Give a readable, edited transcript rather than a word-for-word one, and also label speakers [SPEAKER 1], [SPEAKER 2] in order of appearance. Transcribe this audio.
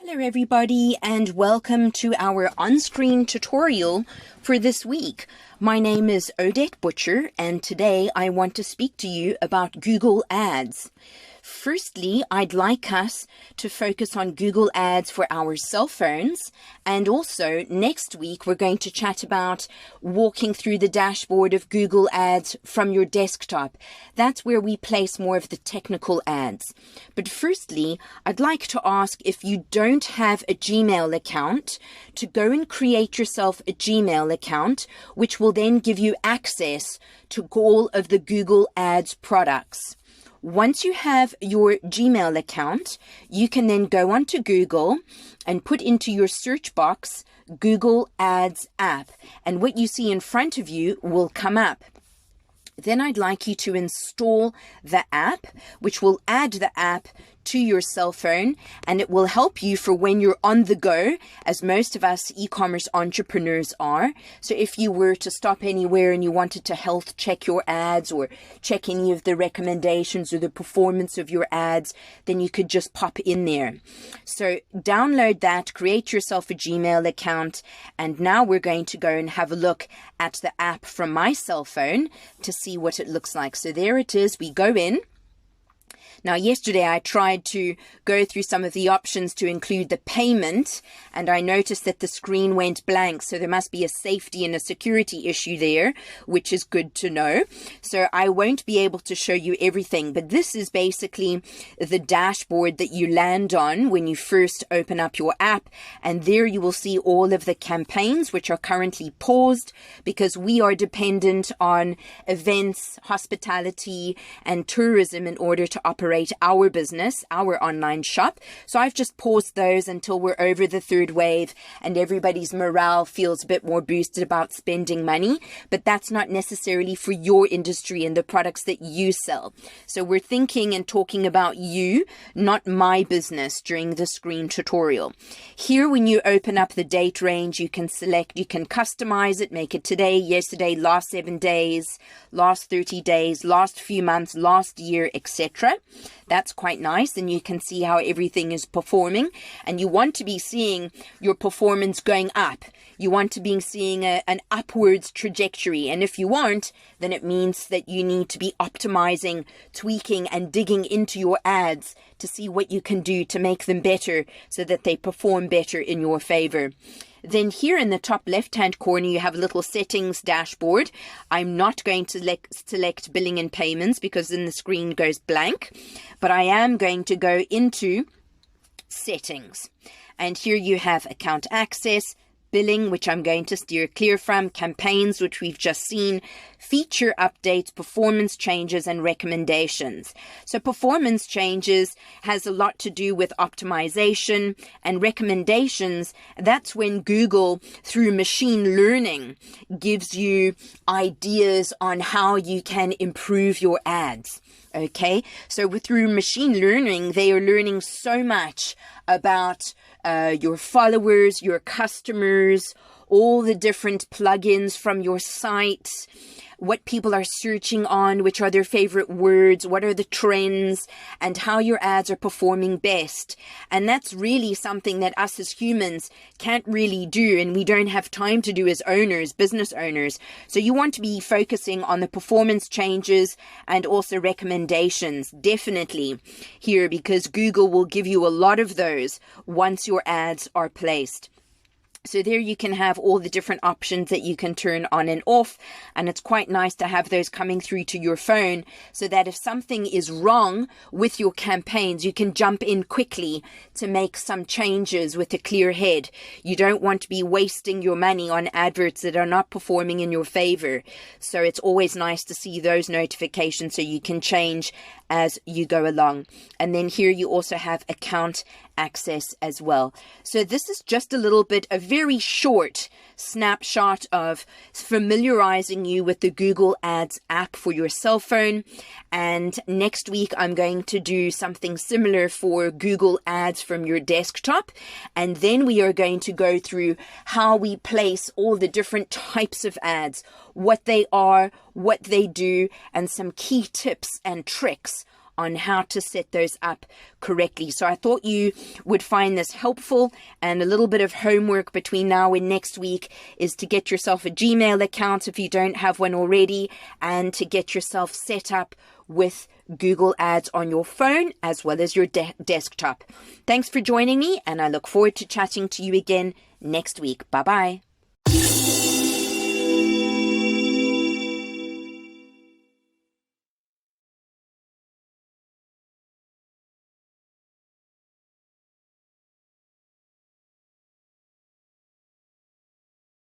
[SPEAKER 1] Hello everybody and welcome to our on-screen tutorial for this week. My name is Odette Butcher and today I want to speak to you about Google Ads. Firstly, I'd like us to focus on Google Ads for our cell phones, and also next week we're going to chat about walking through the dashboard of Google Ads from your desktop. That's where we place more of the technical ads. But firstly, I'd like to ask, if you don't have a Gmail account, to go and create yourself a Gmail account, which will then give you access to all of the Google Ads products. Once you have your Gmail account, you can then go onto Google and put into your search box Google Ads app, and what you see in front of you will come up. Then I'd like you to install the app, which will add the app to your cell phone, and it will help you for when you're on the go, as most of us e-commerce entrepreneurs are. So if you were to stop anywhere and you wanted to health check your ads or check any of the recommendations or the performance of your ads, then you could just pop in there. So download that, create yourself a Gmail account, and now we're going to go and have a look at the app from my cell phone to see what it looks like. So there it is. We go in. Now, yesterday I tried to go through some of the options to include the payment, and I noticed that the screen went blank. So there must be a safety and a security issue there, which is good to know. So I won't be able to show you everything, but this is basically the dashboard that you land on when you first open up your app. And there you will see all of the campaigns, which are currently paused because we are dependent on events, hospitality, and tourism in order to operate our business, our online shop. So I've just paused those until we're over the third wave and everybody's morale feels a bit more boosted about spending money. But that's not necessarily for your industry and the products that you sell. So we're thinking and talking about you, not my business, during the screen tutorial. Here, when you open up the date range, you can select, you can customize it, make it today, yesterday, last 7 days, last 30 days, last few months, last year, etc. That's quite nice, and you can see how everything is performing, and you want to be seeing your performance going up. You want to be seeing an upwards trajectory, and if you aren't, then it means that you need to be optimizing, tweaking, and digging into your ads to see what you can do to make them better so that they perform better in your favor. Then here in the top left-hand corner, you have a little settings dashboard. I'm not going to select billing and payments because then the screen goes blank, but I am going to go into settings. And here you have account access, billing, which I'm going to steer clear from, campaigns, which we've just seen, feature updates, performance changes, and recommendations. So performance changes has a lot to do with optimization, and recommendations, that's when Google, through machine learning, gives you ideas on how you can improve your ads. Okay, so through machine learning, they are learning so much about your followers, your customers, all the different plugins from your site, what people are searching on, which are their favorite words, what are the trends, and how your ads are performing best. And that's really something that us as humans can't really do, and we don't have time to do as owners, business owners. So you want to be focusing on the performance changes and also recommendations, definitely here, because Google will give you a lot of those once your ads are placed. So there you can have all the different options that you can turn on and off, and it's quite nice to have those coming through to your phone so that if something is wrong with your campaigns, you can jump in quickly to make some changes with a clear head. You don't want to be wasting your money on adverts that are not performing in your favor. So it's always nice to see those notifications so you can change as you go along. And then here you also have account access as well. So this is just a little bit, a very short snapshot of familiarizing you with the Google Ads app for your cell phone. And next week, I'm going to do something similar for Google Ads from your desktop. And then we are going to go through how we place all the different types of ads, what they are, what they do, and some key tips and tricks on how to set those up correctly. So I thought you would find this helpful, and a little bit of homework between now and next week is to get yourself a Gmail account if you don't have one already, and to get yourself set up with Google Ads on your phone as well as your desktop. Thanks for joining me, and I look forward to chatting to you again next week. Bye-bye.